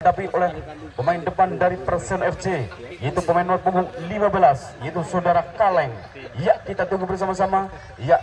tapi oleh pemain depan dari Perseno FC, yaitu pemain nomor punggung 15, yaitu saudara Kaleng. Ya, kita tunggu bersama-sama. Ya,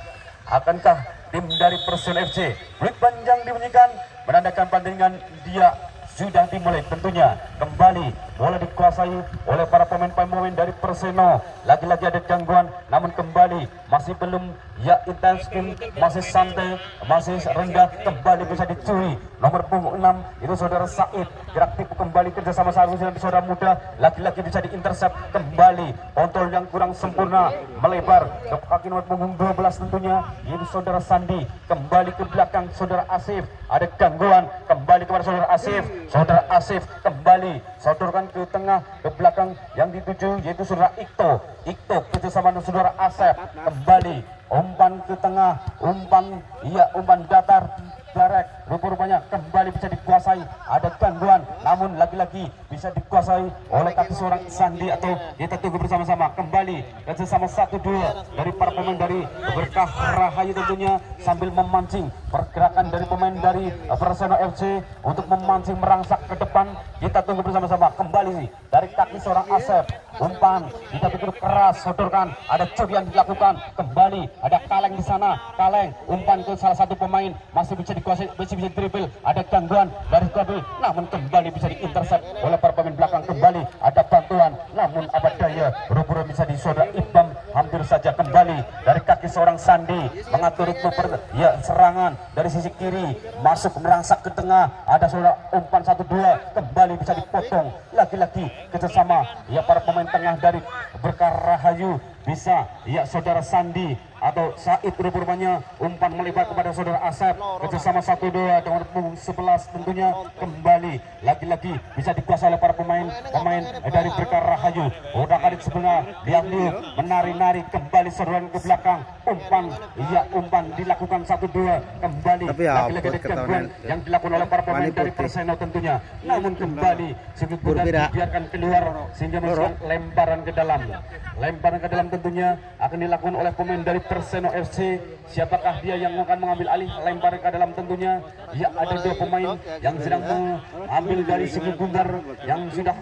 akankah tim dari Perseno FC menit panjang dibunyikan menandakan pertandingan dia sudah dimulai. Tentunya kembali bola dikuasai oleh para pemain-pemain dari Perseno. Lagi-lagi ada gangguan, namun kembali masih belum ya intens, masih santai, masih rendah, kembali bisa dicuri. Nomor punggung 6 itu saudara Said, gerak tipu kembali kerjasama dengan saudara muda, lagi-lagi bisa diintersep kembali. Kontrol yang kurang sempurna melebar ke kaki nomor punggung 12 tentunya, yaitu saudara Sandi. Kembali ke belakang saudara Asif, ada gangguan, kembali kepada saudara Asif. Saudara Asif kembali sodorkan ke tengah, ke belakang yang dituju yaitu saudara Ikto. Ikto kerjasama dengan saudara Asep, kembali umpan ke tengah, umpan datar direct, rupa-rupanya kembali bisa dikuasai. Ada gangguan, namun lagi-lagi bisa dikuasai oleh kaki seorang Sandi, atau kita tunggu bersama-sama. Kembali kerjasama 1-2 dari para pemain dari Berkah Rahayu tentunya, sambil memancing pergerakan dari pemain dari Perseno FC untuk memancing merangsak ke depan. Kita tunggu bersama-sama. Kembali dari kaki seorang Asep, umpan tidak begitu keras, sodorkan, ada curi yang dilakukan. Kembali ada Kaleng di sana, Kaleng umpan ke salah satu pemain, masih bisa dikuasai, masih bisa dribble. Ada gangguan dari double, namun kembali bisa diintersep oleh para pemain belakang. Kembali ada bantuan, namun apa daya, buru-buru bisa disodor Ibam, hampir saja. Kembali dari kaki seorang Sandi mengatur ritme serangan dari sisi kiri, masuk merangsak ke tengah. Ada saudara umpan 1-2, kembali bisa dipotong. Lagi-lagi kerjasama para pemain tengah dari Berkah Rahayu, bisa saudara Sandi atau Said, rupanya umpan melebar kepada saudara Asep, kerjasama 1-2 dengan punggung 11 tentunya. Kembali lagi-lagi bisa dikuasai oleh para pemain dari Berkah Rahayu. Udah kali sebelah diambil, menari-nari, kembali seruan ke belakang, umpan dilakukan 1-2, kembali lagi-lagi ada gangguan yang dilakukan oleh para pemain dari Perseno tentunya, namun kembali sedikit dibiarkan keluar sehingga melakukan lemparan ke dalam tentunya akan dilakukan oleh pemain dari Perseno FC. Siapakah dia yang akan mengambil alih lempar ke dalam tentunya? Ya, ada dua pemain yang sedang mengambil dari segi bundar yang sudah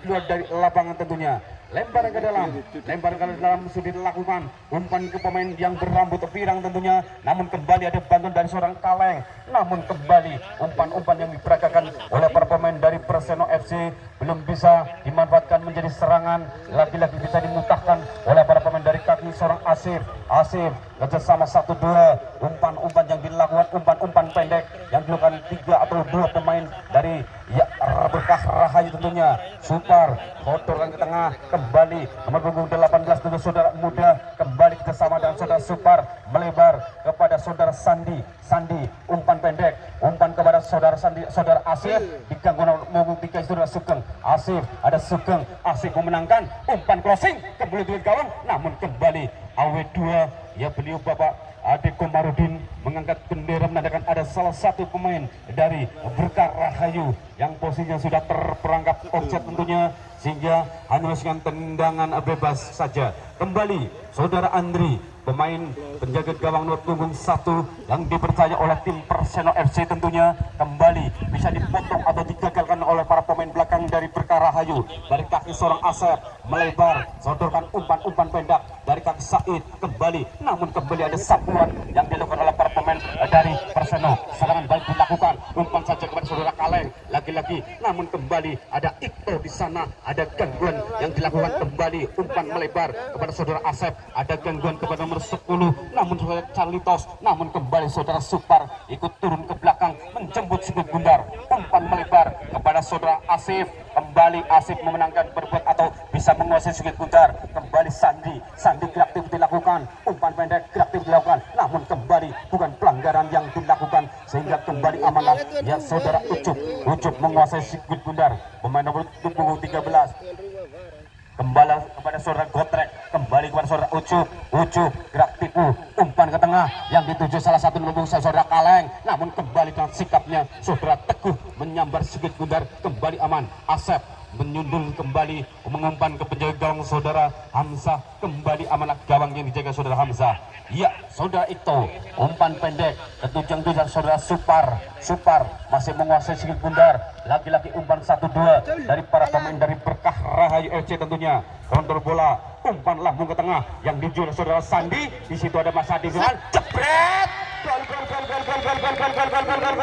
keluar dari lapangan tentunya. Lempar ke dalam sudah dilakukan, umpan ke pemain yang berambut pirang tentunya, namun kembali ada bantuan dari seorang Kaleng, namun kembali umpan-umpan yang diperagakan oleh para pemain dari Perseno FC belum bisa dimanfaatkan menjadi serangan. Lagi-lagi bisa dimutahkan oleh para pemain dari kaki seorang Asif kerjasama 1-2, umpan-umpan yang dilakukan, umpan-umpan pendek yang dilakukan 3 atau 2 pemain dari Berkah Rahayu tentunya. Super kotorkan ke tengah, kembali nomor punggung 18 tentu saudara muda, kembali kerjasama dengan saudara Super, melebar kepada saudara Sandi, umpan pendek, umpan kepada saudara Sandi, saudara Asif, diganggu nomor 3 saudara Sugeng. Asif memenangkan, umpan crossing ke bulu gawang, namun kembali AW2 beliau Bapak Ade Komarudin mengangkat bendera menandakan ada salah satu pemain dari Berkah Rahayu yang posisinya sudah terperangkap offset tentunya, sehingga hanya melakukan tendangan bebas saja. Kembali saudara Andri, pemain penjaga gawang nomor punggung 1 yang dipercaya oleh tim Perseno FC tentunya, kembali bisa dipotong atau digagalkan oleh para pemain belakang dari Berkah Rahayu. Dari kaki seorang Asep melebar, sodorkan umpan pendek dari kaki Said, kembali, namun kembali ada sapuan yang dilakukan oleh para pemain dari Perseno. Serangan balik dilakukan, umpan saja kepada saudara Kaleng, lagi-lagi, namun kembali ada Ikto di sana, ada gangguan yang dilakukan. Kembali umpan melebar kepada saudara Asep, ada gangguan kepada nomor 10, namun saudara Carlitos, namun kembali saudara Supar ikut turun ke belakang menjemput sedikit bundar, umpan melebar kepada saudara Asif. Kembali Asif memenangkan berbuat atau bisa menguasai sedikit bundar. Kembali Sandi kreatif dilakukan, umpan pendek kreatif dilakukan, namun kembali bukan pelanggaran yang dilakukan, sehingga kembali amanah saudara Ucup menguasai sedikit bundar, pemain nomor punggung 13. Kembali kepada saudara Gotrek, kembali kepada saudara Ucup gerak tipu, umpan ke tengah yang dituju salah satu nomor saudara Kaleng, namun kembali dengan sikapnya saudara Teguh menyambar sedikit bundar, kembali aman. Asep menyundul kembali, mengumpan ke penjaga gawang saudara Hamzah, kembali amanat gawang yang dijaga saudara Hamzah. Ya, saudara Ikto, umpan pendek, ketujang-tujang saudara Supar masih menguasai sikit bundar. Lagi-lagi umpan 1-2 dari para pemain dari Berkah Rahayu FC tentunya. Kontrol bola, umpan lambung ke tengah yang dijual saudara Sandi. Di situ ada Mas Adi dengan jebret.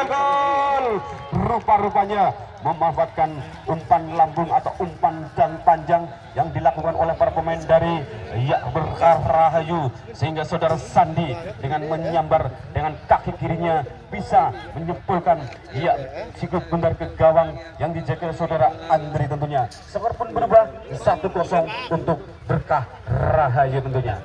Gol. Rupa-rupanya memanfaatkan umpan lambung atau umpan dan panjang yang dilakukan oleh para pemain dari Berkah Rahayu, sehingga saudara Sandi dengan menyambar dengan kaki kirinya bisa menyempulkan sikut bundar ke gawang yang dijaga saudara Andri tentunya. Skor pun berubah 1-0 untuk Berkah Rahayu tentunya.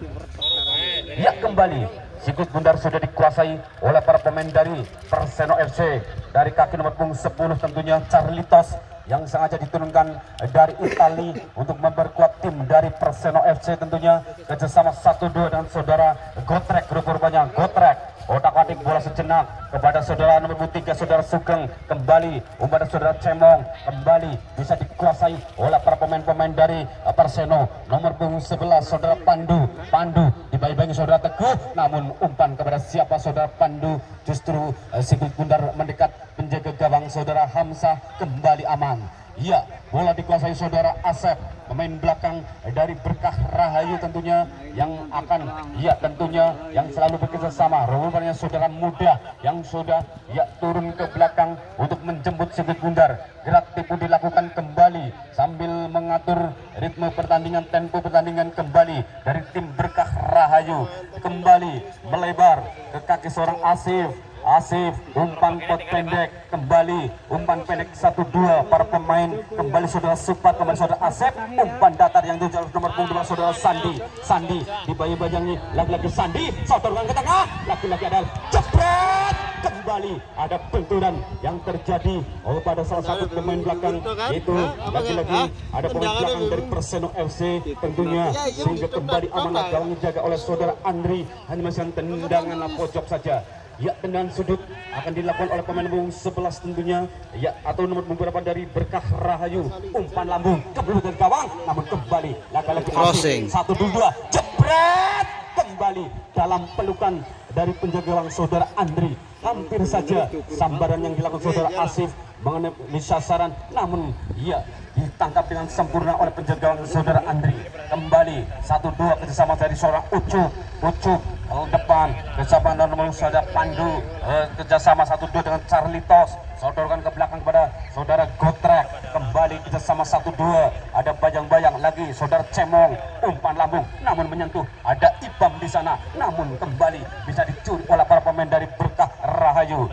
Ya, kembali sikut bundar sudah dikuasai oleh para pemain dari Perseno FC. Dari kaki nomor punggung 10 tentunya Carlitos yang sengaja diturunkan dari Itali untuk memperkuat tim dari Perseno FC tentunya. Kerjasama 1-2 dengan saudara Gotrek, rupanya Gotrek otak-atik bola sejenak kepada saudara nomor 3 saudara Sugeng, kembali kepada saudara Cemong, kembali bisa dikuasai oleh para pemain-pemain dari Perseno. Nomor punggung 11 saudara Pandu dibayi-bayi saudara Teguh, namun umpan kepada siapa saudara Pandu, justru sikut bundar mendekat penjaga gawang saudara Hamzah, kembali aman. Ya, bola dikuasai saudara Asep, pemain belakang dari Berkah Rahayu tentunya, yang akan tentunya yang selalu bekerja sama. Rupanya saudara muda yang sudah turun ke belakang untuk menjemput sikut bundar. Gerak tipu dilakukan kembali sambil mengatur ritme pertandingan, tempo pertandingan kembali dari tim Berkah Rahayu, kembali melebar ke kaki seorang Asif, umpan pot pendek, kembali umpan pendek 1-2 para pemain, kembali saudara Supat, kembali saudara Asep, umpan datar yang dijual nomor punggung saudara Sandi dibayang-bayangi, lagi-lagi Sandi sodorkan ke tengah, lagi-lagi ada jebret, kembali ada benturan yang terjadi pada salah satu pemain belakang, itu lagi-lagi ada pemain belakang dari Perseno FC tentunya, sehingga kembali amanah gawang dijaga oleh saudara Andri, hanya masih tendangan pojok saja. Ya, tendangan sudut akan dilakukan oleh pemain nomor 11 tentunya, atau nomor beberapa dari Berkah Rahayu. Umpan lambung ke belakang gawang, namun kembali lagi-lagi crossing 1-2 jebret, kembali dalam pelukan dari penjaga gawang saudara Andri. Hampir saja sambaran yang dilakukan saudara Asif mengenai sasaran, namun ditangkap dengan sempurna oleh penjaga gawang saudara Andri. Kembali 1-2 kerjasama dari seorang Ucup depan, kerjasama nomor saudara Pandu, kerjasama 1-2 dengan Carlitos, sodorkan ke belakang kepada saudara Gotrek, kembali kerjasama 1-2, ada bayang-bayang lagi saudara Cemong, umpan lambung namun menyentuh, ada Ibam di sana, namun kembali bisa dicuri oleh para pemain dari Berkah Rahayu.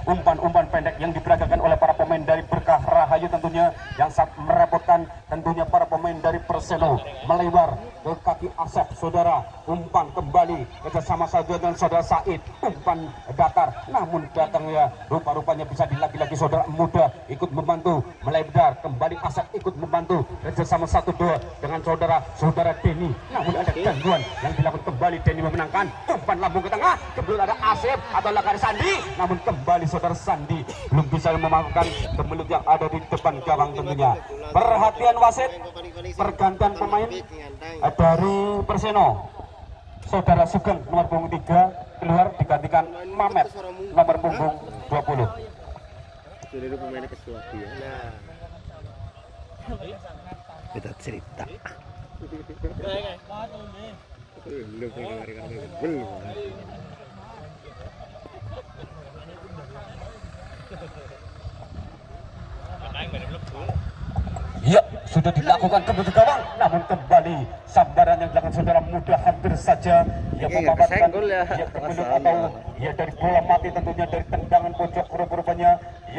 Umpan-umpan pendek yang diperagakan oleh para pemain dari Berkah Rahayu tentunya, yang sangat merepotkan tentunya para pemain dari Perseno. Melebar ke kaki Asep saudara, umpan kembali kerjasama saja dengan saudara Said, umpan datar namun datangnya rupa-rupanya bisa lagi-lagi saudara muda ikut membantu, melebar kembali Asep ikut membantu kerjasama 1-2 dengan saudara Denny, namun ada gangguan yang dilakukan kembali. Denny memenangkan, umpan lambung ke tengah, kemudian ada Asep atau lagi Sandi, namun kembali saudara Sandi belum bisa memaafkan kemelut yang ada di depan gawang tentunya. Perhatian wasit, pergantian pemain dari Perseno. Saudara Sugeng nomor punggung 3 keluar digantikan Mamet nomor punggung 20. Kita cerita. Ya, sudah dilakukan kembali gawang, namun kembali sambaran yang dilakukan saudara muda hampir saja memanfaatkan kemelut atau dari bola mati tentunya, dari tendangan pojok. Rupanya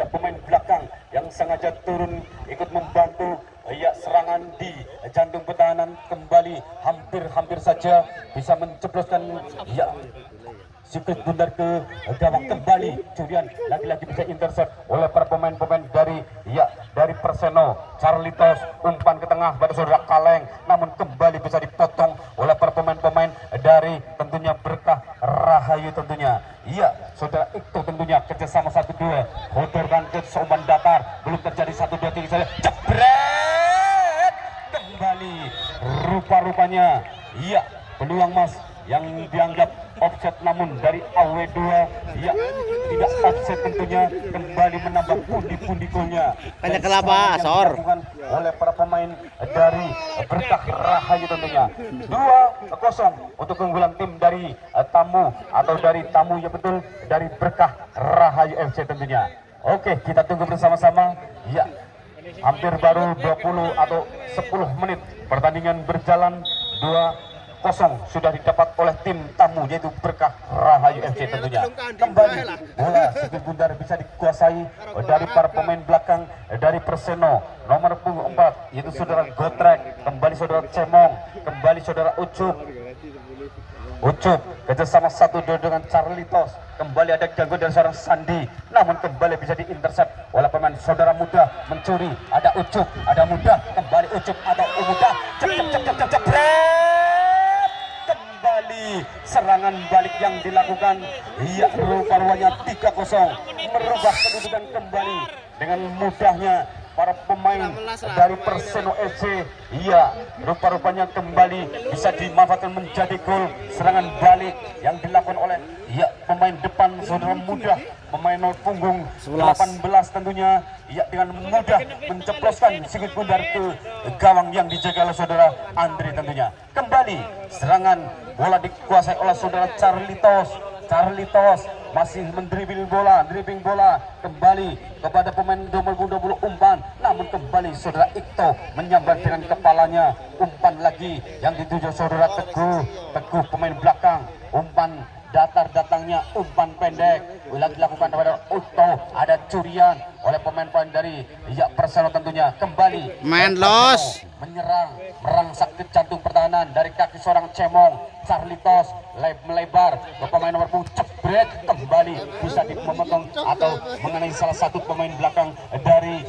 pemain belakang yang sengaja turun ikut membantu serangan di jantung pertahanan, kembali hampir saja bisa menceploskan sikut bundar ke gawang, kembali curian lagi-lagi bisa intercept oleh para pemain-pemain dari Perseno. Carlitos umpan ke tengah pada saudara Kaleng, namun kembali bisa dipotong oleh para pemain-pemain dari tentunya Berkah Rahayu tentunya. Saudara itu tentunya kerjasama 1-2, hodorkan ke umpan datar, belum terjadi 1-2 3 saja jebret. rupa-rupanya iya peluang Mas yang dianggap offset, namun dari AW2 ya tidak offset tentunya, kembali menambah pundi-pundi golnya. Banyak kelapa, Sor. Oleh para pemain dari Berkah Rahayu tentunya. 2-0 untuk keunggulan tim dari tamu, atau dari tamu ya betul, dari Berkah Rahayu FC tentunya. Oke, kita tunggu bersama-sama. Ya, hampir baru 20 atau 10 menit pertandingan berjalan. 2-0 sudah didapat oleh tim tamu, yaitu Berkah Rahayu FC tentunya. Kembali bola Sigit Bundar bisa dikuasai dari para pemain belakang dari Perseno. Nomor punggung 4 yaitu saudara Gotrek, kembali saudara Cemong, kembali saudara Ucup kerjasama 1-2 dengan Carlitos. Kembali ada gangguan dari seorang Sandi, namun kembali bisa diintercept oleh pemain saudara Muda. Mencuri, ada Ucup, ada Muda, kembali Ucup atau Muda, kembali serangan balik yang dilakukan. Iya, rupa-rupanya 3-0 merubah kedudukan kembali dengan mudahnya para pemain dari Perseno FC. Iya, rupa-rupanya kembali bisa dimanfaatkan menjadi gol serangan balik yang dilakukan oleh pemain depan saudara Muda, pemain nomor punggung 18 tentunya. Ya, dengan mudah menceploskan Sigit Bundar ke gawang yang dijaga oleh saudara Andri tentunya. Kembali serangan bola dikuasai oleh saudara Carlitos masih mendribbling bola kembali kepada pemain nomor 20 umpan, namun kembali saudara Ikto menyambar dengan kepalanya. Umpan lagi yang dituju saudara Teguh pemain belakang, umpan datangnya umpan pendek lagi dilakukan kepada Ikto. Ada curian oleh pemain-pemain dari Perseno tentunya. Kembali main los menyerang, merangsek ke jantung pertahanan dari kaki seorang Cemong. Carlitos melebar ke pemain nomor punggung, jebret, kembali bisa memotong atau mengenai salah satu pemain belakang dari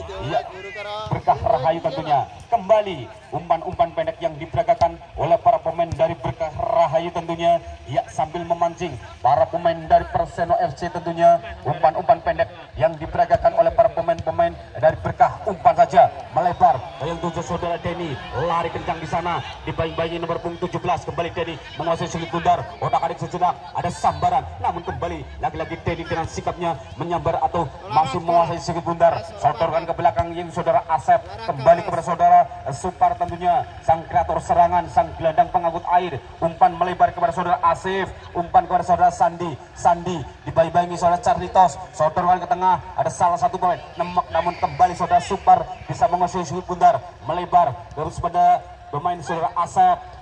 Berkah Rahayu tentunya. Kembali umpan-umpan pendek yang diperagakan oleh para pemain dari Berkah Rahayu tentunya, sambil memancing para pemain dari Perseno FC tentunya. Umpan-umpan pendek yang diperagakan oleh para pemain-pemain dari Berkah, umpan saja melebar yang tujuh saudara Denny, lari kencang di sana, dibayang-bayangi nomor punggung 17. Kembali Denny menguasai Sigit Bundar, otak-adik sejenak, ada sambaran, namun kembali lagi-lagi Denny dengan sikapnya menyambar atau masih menguasai Sigit Bundar. Sotorkan ke belakang yang saudara Asep, kembali kepada saudara Supar tentunya, sang kreator serangan, sang gelandang pengangkut air. Umpan melebar kepada saudara Asif, umpan kepada saudara Sandi dibayang-bayangi saudara Carlitos, sotorkan ke tengah, ada salah satu pemain nemek, namun kembali saudara Supar bisa menguasai Sigit Bundar, melebar terus pada pemain saudara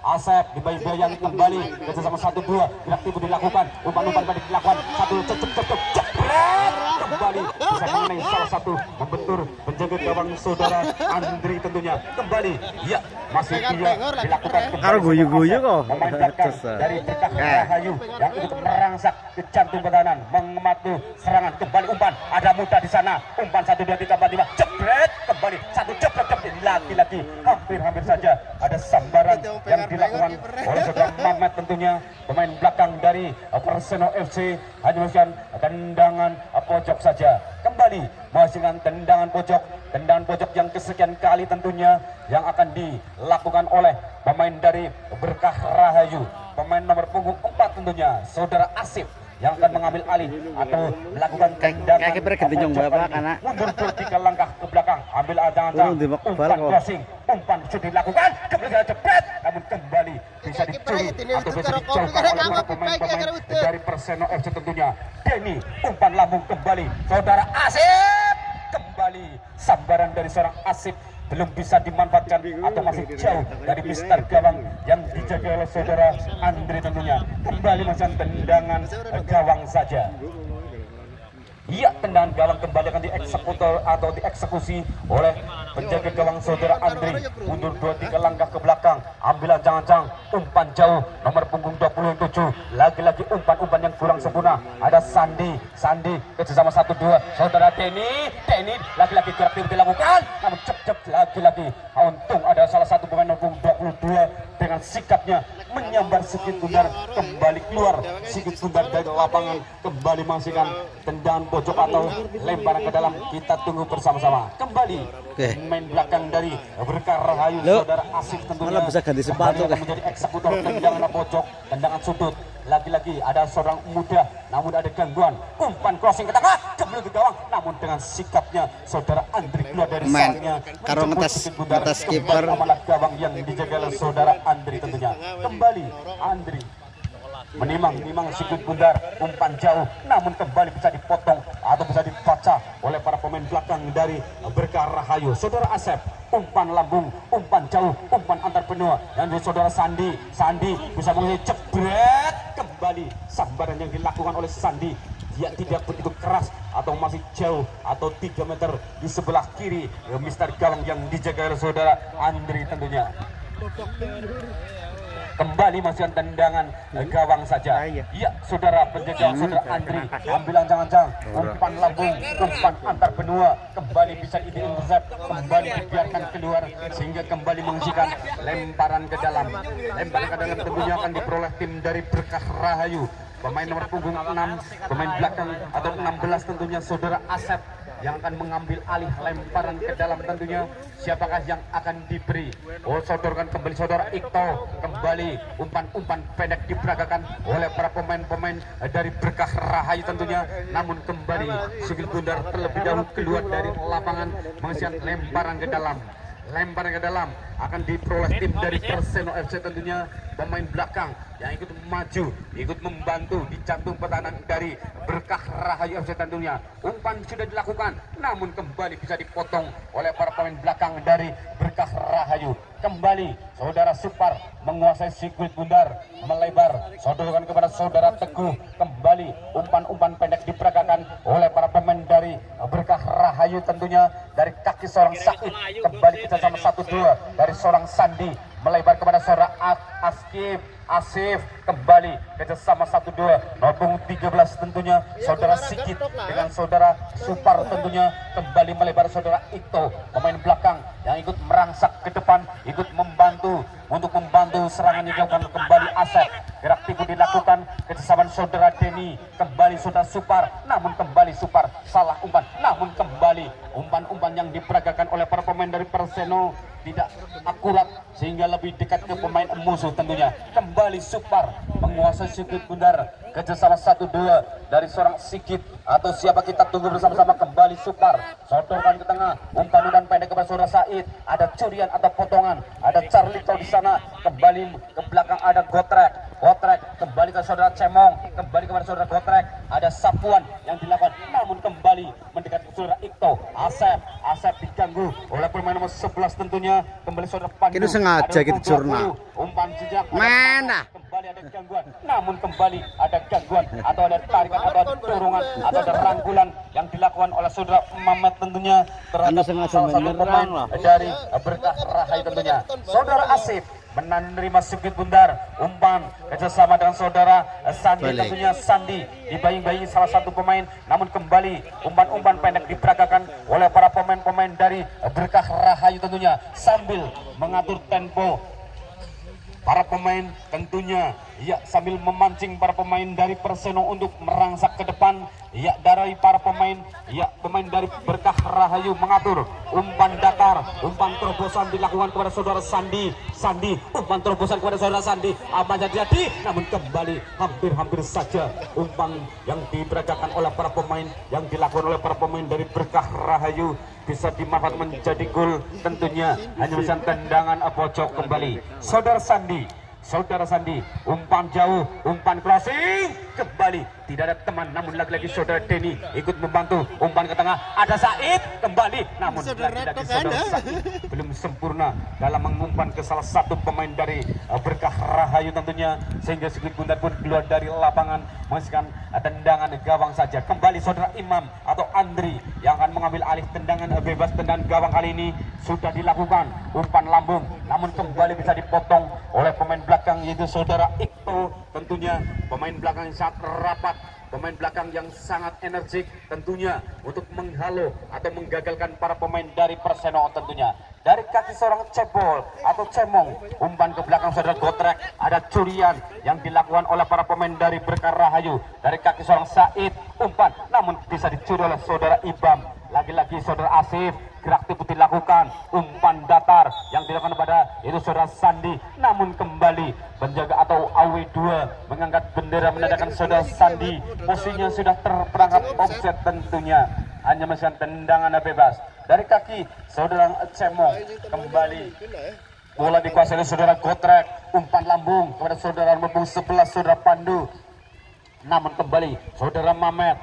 Asep dibayang-bayangi kembali kerjasama 1-2, gerak tipu dilakukan, umpan-umpan pada dilakukan, satu jebret, kembali bisa mengenai salah satu, membentur penjaga gawang saudara Andri tentunya. Kembali masih dilakukan karo guyu-guyu kok pemain belakang dari Berkah Rahayu yang ikut merangsek ke jantung pertahanan, mengematu serangan. Kembali umpan, ada Muda di sana, umpan 1, 2, 3, 4, 5, jebret, kembali satu jebret, lagi-lagi hampir saja ada sambaran yang dilakukan oleh saudara Mamet tentunya, pemain belakang dari Perseno FC. Hanya menghasilkan tendangan pojok saja. Kembali menghasilkan tendangan pojok yang kesekian kali tentunya yang akan dilakukan oleh pemain dari Berkah Rahayu, pemain nomor punggung 4 tentunya saudara Asif, yang akan mengambil alih atau melakukan tendangan mundur 2-3 langkah ke belakang, ambil ajangan umpan crossing, umpan sudah dilakukan, kemudian jebret, namun kembali bisa dicuri atau bisa dijauhkan oleh para pemain-pemain dari Perseno FC tentunya. Denny, umpan lambung kembali saudara Asif, kembali sambaran dari seorang Asif belum bisa dimanfaatkan atau masih jauh dari mister gawang yang dijaga oleh saudara Andri tentunya. Kembali macam tendangan gawang saja. Tendangan gawang kembali akan dieksekutor atau dieksekusi oleh penjaga gawang saudara Andri. Mundur 2-3 langkah ke belakang, ambil ancang-ancang, umpan jauh nomor punggung 27. Lagi-lagi umpan-umpan yang kurang sempurna. Ada Sandi kerjasama 1-2 saudara Denny lagi-lagi gerak tipu dilakukan, namun lagi-lagi untung ada salah satu pemain nomor punggung 22 dengan sikapnya menyambar Sigit Bundar kembali keluar. Sigit Bundar dari lapangan kembali menghasilkan tendangan pojok atau lemparan ke dalam. Kita tunggu bersama-sama. Kembali main belakang dari Berkah Rahayu, saudara Asif tentunya bisa ganti sepatu akan menjadi eksekutor tendangan pojok, tendangan sudut. Lagi-lagi ada seorang muda, namun ada gangguan. Umpan crossing ke tengah, kembali ke gawang. Namun dengan sikapnya, saudara Andri keluar dari sarangnya. Karo ngetes kiper. Amalah gawang yang dijaga oleh saudara Andri tentunya. Kembali Andri menimang Sigit Bundar, umpan jauh, namun kembali bisa dipotong atau bisa dibaca oleh para pemain belakang dari Berkah Rahayu. Saudara Asep, umpan lambung, umpan jauh, umpan antar benua, dan saudara Sandi bisa mengenai jebret. Kembali sambaran yang dilakukan oleh Sandi, dia tidak begitu keras atau masih jauh atau 3 meter di sebelah kiri mister gawang yang dijaga oleh saudara Andri tentunya. Kembali masih tendangan gawang saja. Ya, saudara penjaga saudara Andri ambil ancang-ancang, umpan lambung, umpan antar benua, kembali bisa di-intercept, kembali dibiarkan keluar sehingga kembali mengisikan lemparan ke dalam. Lemparan ke dalam tentunya akan diperoleh tim dari Berkah Rahayu. Pemain nomor punggung 6, pemain belakang atau 16 tentunya saudara Asep yang akan mengambil alih lemparan ke dalam tentunya. Siapakah yang akan diberi? Oh, sodorkan kembali saudara Ikto. Kembali umpan-umpan pendek diperagakan oleh para pemain-pemain dari Berkah Rahayu tentunya. Namun kembali Sigit Bundar terlebih dahulu keluar dari lapangan menghasilkan lemparan ke dalam. Lemparan ke dalam akan diperoleh tim dari Perseno FC tentunya. Pemain belakang yang ikut maju, ikut membantu di jantung pertahanan dari Berkah Rahayu FC tentunya. Umpan sudah dilakukan, namun kembali bisa dipotong oleh para pemain belakang dari Berkah Rahayu. Kembali saudara Supar menguasai Sigit Bundar, melebar, sodorkan kepada saudara Teguh. Kembali umpan-umpan pendek diperagakan oleh para pemain dari Berkah Rahayu tentunya. Dari kaki seorang Said, kembali kita sama 1-2 dari seorang Sandi, melebar kepada saudara Asif, kembali kerjasama 1-2 nomor 13 tentunya saudara Sigit dengan saudara Supar tentunya. Kembali melebar saudara Ikto, pemain belakang yang ikut merangsak ke depan, ikut membantu untuk membantu serangan yang dilakukan. Kembali Asep, gerak tipu dilakukan kerjasama saudara Denny. Kembali saudara Supar, namun kembali Supar salah umpan, namun kembali umpan-umpan yang diperagakan oleh para pemain dari Perseno tidak akurat sehingga lebih dekat ke pemain musuh tentunya. Kembali Supar menguasai Sigit Bundar, kerjasama 1-2 dari seorang Sigit atau siapa kita tunggu bersama-sama. Kembali Supar sodorkan ke tengah, umpan-umpan pendek kepada saudara Said. Ada curian atau potongan, ada Carlito di sana. Kembali ke belakang ada Gotrek kembali ke saudara Cemong, kembali kepada saudara Gotrek. Ada sapuan yang dilakukan, namun kembali mendekat ke saudara Ikto. Asep diganggu oleh pemain nomor 11 tentunya. Kembali saudara Pandu, ini sengaja kita jurnal umpan sejak mana kembali ada gangguan, namun kembali ada gangguan atau ada tarikan atau ada dorongan atau ada rangkulan yang dilakukan oleh saudara Mamet tentunya terhadap salah satu pemain dari Berkah Rahayu tentunya. Saudara Asif menerima Sigit Bundar, umpan kerjasama dengan saudara Sandi tentunya. Sandi dibayang-bayangi salah satu pemain, namun kembali umpan-umpan pendek diperagakan oleh para pemain-pemain dari Berkah Rahayu tentunya sambil mengatur tempo para pemain tentunya, ya, sambil memancing para pemain dari Perseno untuk merangsak ke depan. Ya, dari para pemain, ya, pemain dari Berkah Rahayu mengatur umpan datar, umpan terobosan dilakukan kepada saudara Sandi, umpan terobosan kepada saudara Sandi. Apa yang terjadi? Namun kembali hampir saja umpan yang diperagakan oleh para pemain, yang dilakukan oleh para pemain dari Berkah Rahayu bisa dimanfaatkan menjadi gol tentunya. Hanya bisa tendangan pojok kembali. Saudara Sandi, umpan jauh, umpan crossing, kembali tidak ada teman, namun lagi-lagi saudara Denny ikut membantu. Umpan ke tengah, ada Said, kembali, namun lagi-lagi saudara Said belum sempurna dalam mengumpan ke salah satu pemain dari Berkah Rahayu tentunya, sehingga Sigit Bundar pun keluar dari lapangan menghasilkan tendangan gawang saja. Kembali saudara Imam atau Andri yang akan mengambil alih tendangan bebas. Tendangan gawang kali ini sudah dilakukan, umpan lambung, namun kembali bisa dipotong oleh pemain belakang yaitu saudara Ikto tentunya. Pemain belakang yang sangat rapat, pemain belakang yang sangat energik tentunya untuk menghalau atau menggagalkan para pemain dari Perseno tentunya. dari kaki seorang cebol atau cemong, umpan ke belakang saudara Gotrek. Ada curian yang dilakukan oleh para pemain dari Berkah Rahayu. Dari kaki seorang Said, umpan namun bisa dicuri oleh saudara Ibam. Lagi-lagi saudara Asif, gerak tipu dilakukan, umpan datar yang dilakukan pada itu saudara Sandi, namun kembali penjaga atau AW2 mengangkat bendera menandakan saudara Sandi posisinya sudah terperangkap offset, tentunya hanya mesin tendangan bebas. Dari kaki saudara Cemong, kembali bola dikuasai oleh saudara Gotrek, umpan lambung kepada saudara Mebung 11 saudara Pandu, namun kembali saudara Mamet,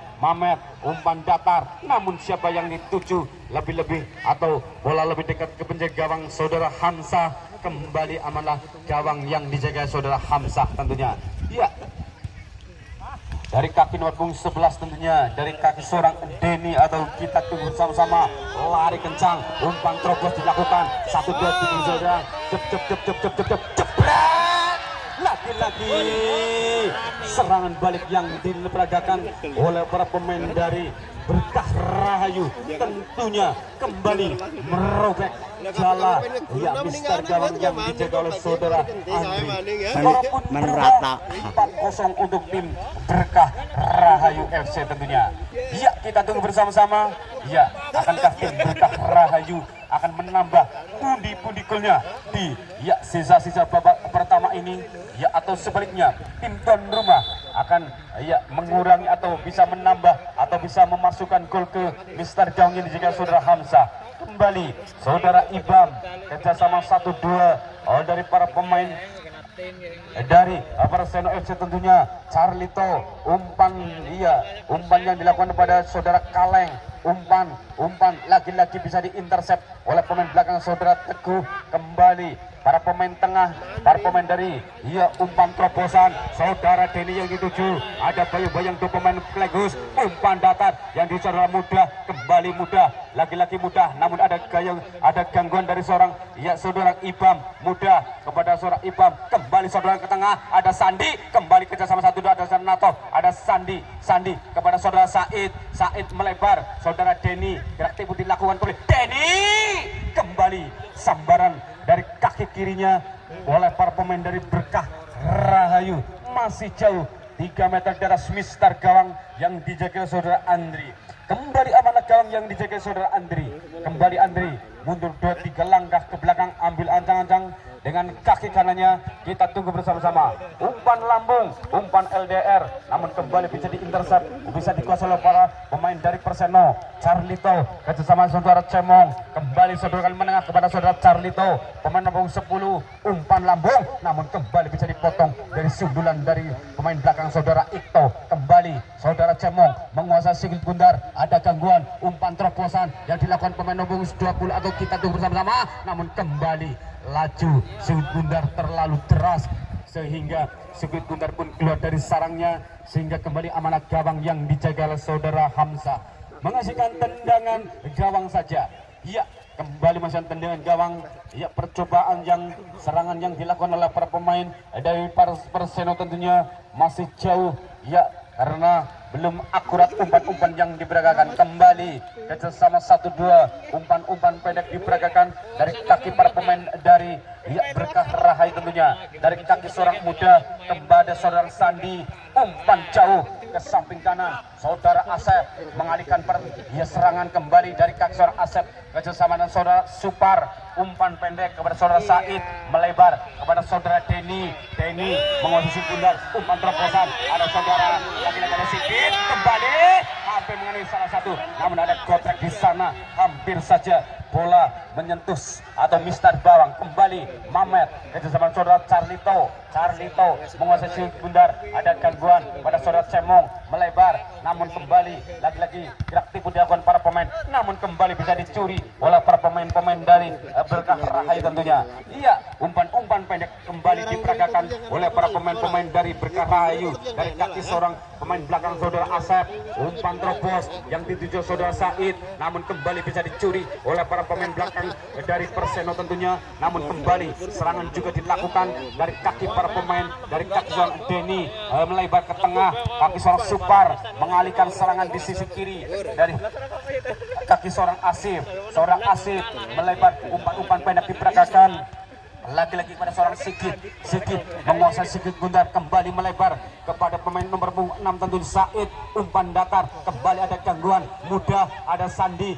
umpan datar, namun siapa yang dituju lebih-lebih atau bola lebih dekat ke penjaga gawang saudara Hamzah. Kembali amanlah gawang yang dijaga saudara Hamzah tentunya. Ya, dari kaki nomor punggung 11 tentunya, dari kaki seorang Denny atau kita tunggu sama-sama, lari kencang, umpan terobos dilakukan, 1-2 tiga saudara, jebret, lagi-lagi serangan balik yang diperagakan oleh para pemain dari Berkah Rahayu, tentunya kembali merobek jala ya mister gawang yang dijaga oleh saudara Andri. Walaupun Merata 4-0 untuk tim Berkah Rahayu FC tentunya. Ya, kita tunggu bersama-sama. Ya, akankah tim Berkah Rahayu akan menambah pundi-pundi golnya di ya sisa-sisa babak pertama ini, ya, atau sebaliknya tim tuan rumah akan ya mengurangi atau bisa menambah atau bisa memasukkan gol ke mister gawang yang dijaga saudara Hamzah. Kembali saudara Ibam, kerjasama 1-2 dari para pemain dari Perseno FC tentunya. Carlito, umpan yang dilakukan kepada saudara Kaleng, umpan lagi-lagi bisa diintersep oleh pemain belakang saudara Teguh. Kembali para pemain tengah, para pemain dari umpan terobosan saudara Denny yang dituju. Ada Bayu Bayang, dua pemain Plegus, umpan datar yang di saudara mudah, kembali mudah, lagi-lagi mudah, namun ada gangguan dari seorang saudara Ibam, mudah kepada seorang Ibam, kembali saudara ke tengah, ada Sandi, kembali kerjasama 1-2, ada Nato, ada Sandi kepada saudara Said melebar, saudara Denny, gerak tipu dilakukan oleh Denny, kembali sambaran dari kaki kirinya oleh para pemain dari Berkah Rahayu, masih jauh 3 meter di atas mister gawang yang dijaga saudara Andri. Kembali amanah gawang yang dijaga saudara Andri. Kembali Andri mundur 2-3 langkah ke belakang, ambil ancang-ancang dengan kaki kanannya. Kita tunggu bersama-sama. Umpan lambung, umpan LDR, namun kembali bisa diintersep, bisa dikuasai oleh para pemain dari Perseno. Carlito kerjasama saudara Cemong, kembali saudara menengah kepada saudara Carlito, pemain nomor 10, umpan lambung, namun kembali bisa dipotong dari sundulan dari pemain belakang saudara Ikto. Kembali saudara Cemong menguasai Sigit Bundar, ada gangguan, umpan terobosan yang dilakukan pemain nomor 20 atau kita tunggu bersama-sama, namun kembali laju Sigit Bundar terlalu deras sehingga Sigit Bundar pun keluar dari sarangnya, sehingga kembali amanah gawang yang dijaga oleh saudara Hamzah mengasihkan tendangan gawang saja. Ya, kembali masih tendangan gawang. Ya, percobaan yang serangan yang dilakukan oleh para pemain dari Perseno tentunya masih jauh ya, karena belum akurat umpan-umpan yang diperagakan. Kembali kerjasama 1-2, umpan-umpan pendek diperagakan dari kaki para pemain dari Berkah Rahayu tentunya. Dari kaki seorang muda kembali saudara Sandi, umpan jauh ke samping kanan saudara Asep mengalihkan serangan kembali dari kaki seorang Asep kerjasama dengan saudara Supar, umpan pendek kepada saudara Said melebar kepada saudara Denny menguasai Bundar, umpan terobosan, ada saudara lagi-lagi ada Sigit, kembali hampir mengenai salah satu, namun ada Gotrek di sana, hampir saja bola menyentuh atau mister bawang. Kembali Mamet kerjasama saudara Carlito menguasai Sigit Bundar, ada gangguan pada saudara Cemong melebar, namun kembali lagi-lagi gerak tipu dilakukan para pemain, namun kembali bisa dicuri oleh para pemain-pemain dari Berkah Rahayu tentunya. Iya, umpan-umpan pendek kembali diperagakan oleh para pemain-pemain dari Berkah Rahayu dari kaki seorang pemain belakang saudara Asep. Umpan terobos yang dituju saudara Said, namun kembali bisa dicuri oleh para pemain belakang dari Perseno tentunya. Namun kembali serangan juga dilakukan dari kaki para pemain, dari kaki seorang Denny melebar ke tengah, kaki seorang Supar mengalihkan serangan di sisi kiri dari kaki seorang Asif. Seorang Asif melebar, umpan-umpan pendek diperagakan lagi-lagi kepada seorang Sigit menguasai Sigit Gundar, kembali melebar kepada pemain nomor 6 tentu Said. Umpan datar, kembali ada gangguan mudah, ada Sandi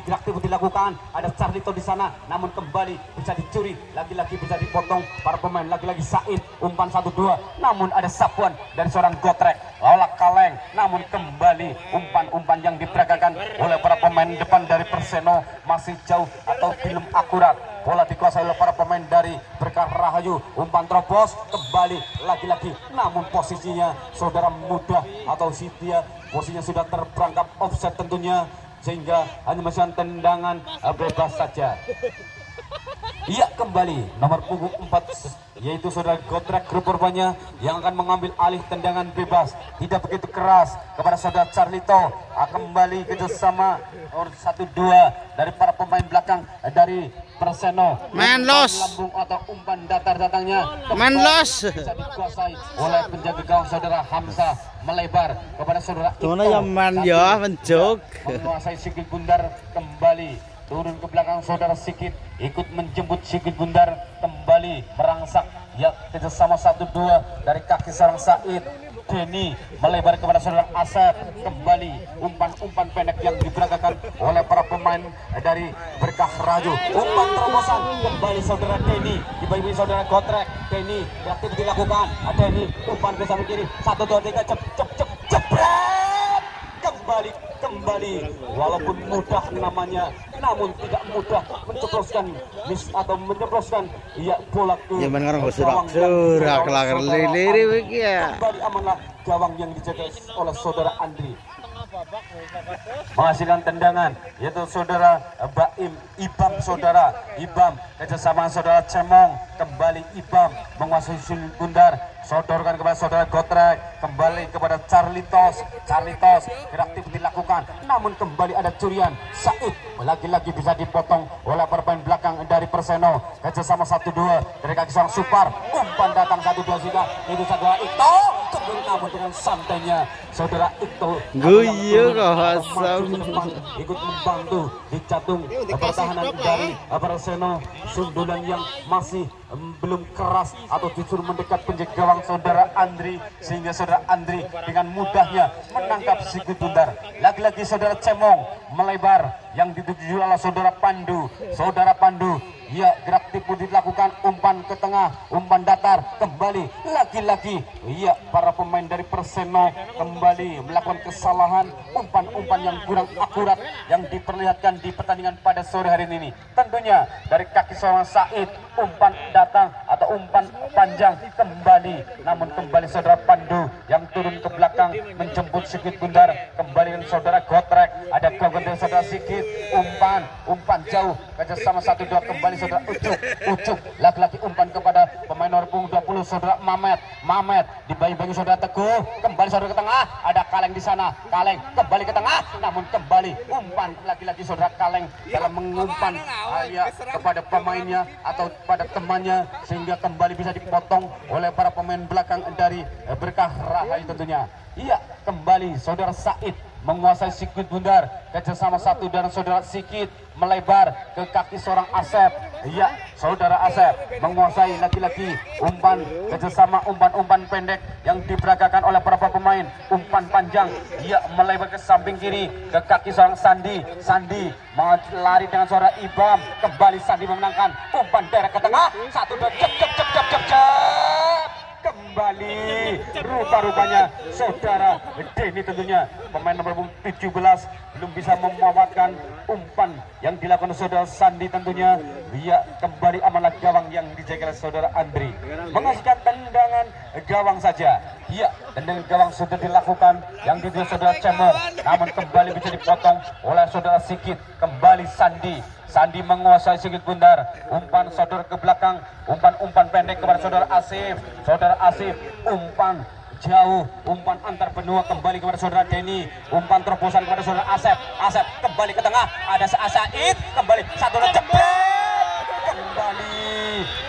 kreatif dilakukan, ada Carlito di sana, namun kembali bisa dicuri, lagi-lagi bisa dipotong para pemain, lagi-lagi Said. Umpan 1-2, namun ada sapuan dari seorang Gotrek Lola Kaleng, namun kembali umpan-umpan yang diperagakan oleh para pemain depan dari Perseno masih jauh atau belum akurat. Bola dikuasai oleh para pemain dari Berkah Rahayu. Umpan terobos, kembali lagi-lagi, namun posisinya saudara muda atau Sitia, posisinya sudah terperangkap offset tentunya, sehingga hanya masih tendangan bebas saja. Iya, kembali nomor punggung 4 yaitu saudara Gotrek grup Purbanya yang akan mengambil alih tendangan bebas, tidak begitu keras kepada saudara Carlito. Kembali kerjasama 1-2 dari para pemain belakang dari Perseno. Main los, lambung atau umpan datar datangnya, main los, bisa dikuasai oleh penjaga gawang saudara Hamzah, melebar kepada saudara Ito. Gimana ya man ya menjog, menguasai Sigit Gundar, kembali turun ke belakang saudara Sigit, ikut menjemput Sigit Gundar, kembali merangsek ya kerjasama 1-2 dari kaki seorang Said. Denny melebar kepada saudara Asep, kembali umpan-umpan pendek yang diperagakan oleh para pemain dari Berkah Rahayu. Umpan terobosan, kembali saudara Denny dibayi saudara Gotrek. Denny aktif dilakukan, Denny umpan ke samping kiri, 1, 2, 3, jebret, kembali walaupun mudah namanya, namun tidak mudah menceploskan atau menceploskan bola ke surak lager lili begitu ya. Kembali amanah gawang yang dijaga oleh saudara Andri, menghasilkan tendangan yaitu saudara Ibam, saudara Ibam kerjasama saudara Cemong, kembali Ibam menguasai Sigit Gundar, sodorkan kepada saudara Gotrek, kembali kepada Carlitos kreatif dilakukan, namun kembali ada curian. Said lagi-lagi bisa dipotong oleh pemain belakang dari Perseno, kerjasama 1-2 dari kaki seorang Supar. Umpan datang 1-2 juga itu saudara Ito, namun dengan santainya saudara Ito Guyu kosong ikut membantu di catung pertahanan dari Perseno. Sundulan yang masih belum keras atau justru mendekat penjaga gawang saudara Andri, sehingga saudara Andri dengan mudahnya menangkap Sigit Gundar. Lagi-lagi saudara Cemong melebar yang dituju oleh saudara Pandu. Ya, gerak tipu dilakukan, umpan ke tengah, umpan datar, kembali lagi-lagi ya para pemain dari Perseno kembali melakukan kesalahan, umpan-umpan yang kurang akurat yang diperlihatkan di pertandingan pada sore hari ini. Tentunya dari kaki seorang Said, umpan datang atau umpan panjang kembali, namun kembali saudara Pandu yang turun ke belakang menjemput Sigit Gundar, kembali saudara Gotrek, ada gawang dari saudara Sigit, umpan jauh kerjasama 1-2, kembali saudara Ucup, lagi-lagi umpan kepada pemain nomor 20 saudara Mamet dibayi-bayi saudara Teguh, kembali saudara ke tengah, ada Kaleng di sana, Kaleng kembali ke tengah, namun kembali umpan lagi-lagi saudara Kaleng dalam mengumpan kepada pemainnya atau pada temannya, sehingga kembali bisa dipotong oleh para pemain belakang dari Berkah Rahayu tentunya. Iya, kembali saudara Said menguasai Sigit Gundar, kerjasama 1 dan saudara Sigit melebar ke kaki seorang Asep. Ya, saudara Asep menguasai lagi-lagi umpan kerjasama, umpan pendek yang diperagakan oleh para pemain, umpan panjang ya melebar ke samping kiri ke kaki seorang Sandi lari dengan suara Ibam, kembali Sandi memenangkan, umpan derek ke tengah, 1, 2, kembali rupa-rupanya saudara Denny tentunya pemain nomor 17 belum bisa memanfaatkan umpan yang dilakukan saudara Sandi tentunya. Ya, kembali amanah gawang yang dijaga oleh saudara Andri, menghasilkan tendangan gawang saja. Ya, tendangan gawang sudah dilakukan yang dijaga saudara Cemong, namun kembali bisa dipotong oleh saudara Sigit. Kembali Sandi menguasai Sigit Gundar, umpan saudara ke belakang, umpan pendek kepada saudara Asif, umpan jauh. Umpan antar benua kembali kepada saudara Denny. Umpan terobosan kepada saudara Asep. Asep kembali ke tengah. Ada Said kembali satu jebret. Kembali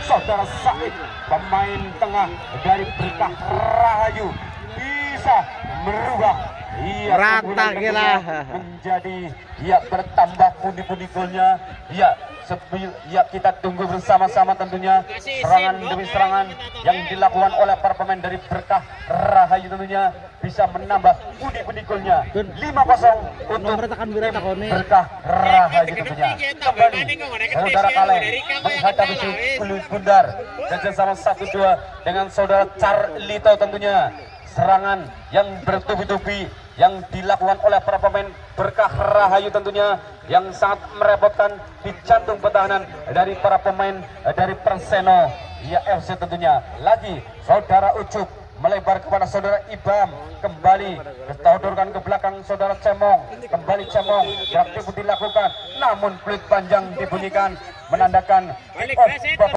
saudara Said, pemain tengah dari Berkah Rahayu, bisa merubah rata gila menjadi bertambah pundi-pundi golnya. Kita tunggu bersama-sama tentunya serangan demi serangan yang dilakukan oleh para pemain dari Berkah Rahayu tentunya bisa menambah pundi-pundi golnya. 5-0 untuk Berkah Rahayu tentunya. Kembali saudara Kaleng menghadapi Kulit Bundar dan sama 1-2 dengan saudara Carlito tentunya. Serangan yang bertubi-tubi yang dilakukan oleh para pemain Berkah Rahayu tentunya yang sangat merepotkan di jantung pertahanan dari para pemain dari Perseno FC tentunya. Lagi saudara Ucup melebar kepada saudara Ibam, kembali ditodorkan ke belakang saudara Cemong, kembali Cemong yang dilakukan namun peluit panjang dibunyikan menandakan kick off.